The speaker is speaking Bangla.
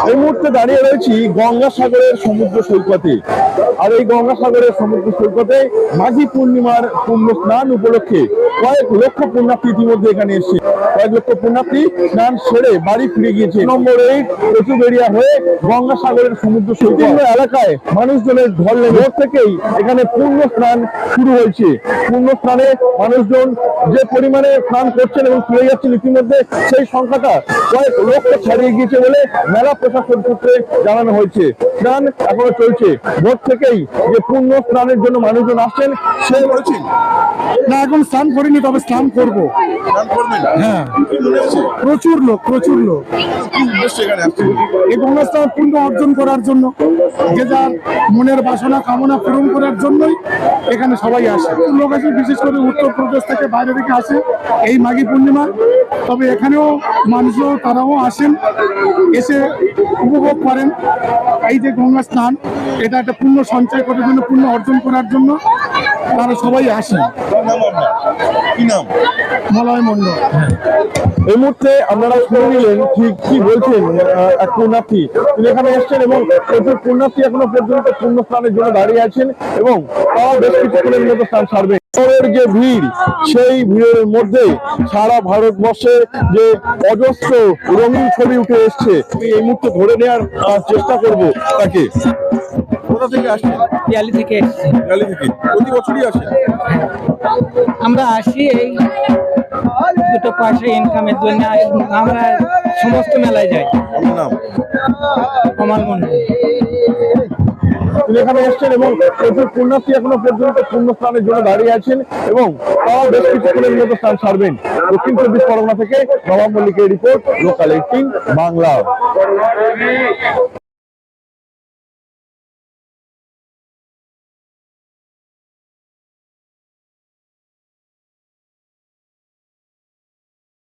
এই মুহূর্তে দাঁড়িয়ে রয়েছি গঙ্গাসাগরের সমুদ্র সৈকতে। আর এই গঙ্গাসাগরের সমুদ্র সৈকতে মাঘী পূর্ণিমার পুণ্য স্নান উপলক্ষে কয়েক লক্ষ পুণ্যার্থী ইতিমধ্যে এখানে এসেছে। কয়েক লক্ষ পুণ্যার্থী স্নান সেরে বাড়ি ফিরে গিয়েছে। নম্বর 8 কচুবেড়িয়া হয়ে গঙ্গাসাগরের সমুদ্র সৈকত এলাকায় মানুষজনের ঢল নেমে থেকেই এখানে পুণ্য স্নান শুরু হয়েছে। পুণ্য স্নানে মানুষজন যে পরিমাণে স্নান করছেন এবং ফিরে যাচ্ছেন ইতিমধ্যে সেই সংখ্যাটা কয়েক লক্ষ ছাড়িয়ে গিয়েছে বলে মেলা প্রশাসন সূত্রে জানানো হয়েছে। স্নান এখনো চলছে। ভোর থেকেই যে পুণ্য স্নানের জন্য মানুষজন আসছেন সে বলেছেন না, এখন স্নান করিনি, তবে স্নান করবো। হ্যাঁ, প্রচুর লোক এই গঙ্গা স্নান পুণ্য অর্জন করার জন্য, যে যার মনের বাসনা কামনা পূরণ করার জন্যই এখানে সবাই আসে। লোক আছে বিশেষ করে উত্তরপ্রদেশ থেকে, বাইরে থেকে আসে এই মাঘী পূর্ণিমা। তবে এখানেও মানুষও তারাও আসেন, এসে উপভোগ করেন এই যে গঙ্গা স্নান। এটা একটা পুণ্য সঞ্চয় করার জন্য, পুণ্য অর্জন করার জন্য তারা সবাই আসেন। মলয় মন্ডল। এই মুহূর্তে আপনারা শুনে নিলেন ঠিক কি বলছেন এক পুণ্যার্থী। তিনি এখানে এসছেন এবং প্রচুর পুণ্যার্থী এখনো পর্যন্ত পুণ্য স্নানের জন্য দাঁড়িয়ে আছেন এবং তারা বেশ কিছুক্ষণের মধ্যে স্নান সারবেন। যে ভিড়, সেই ভিড়ের মধ্যে সারা ভারতবর্ষে যে অজস্র রঙিন ছবি উঠে এসছে, এই মুহূর্তে ধরে নেওয়ার চেষ্টা করব তাকে। কোথা থেকে আসছেন? পিয়ালি থেকে এসেছি। পিয়ালি থেকে প্রতি বছরই আসেন? আমরা আসি এই দুটো পয়সা ইনকামের জন্য। আমরা সমস্ত মেলায় যাই। নাম কমাল মন্ডল। তিনি এখানে এসছেন এবং প্রচুর পুণ্যার্থী এখনো পর্যন্ত পুণ্য স্নানের জন্য দাঁড়িয়ে আছেন এবং তারা বেশ কিছুক্ষণের মধ্যে স্নান সারবেন। দক্ষিণ 24 পরগনা থেকে নবাব মল্লিকের রিপোর্ট, লোকাল 18 বাংলা।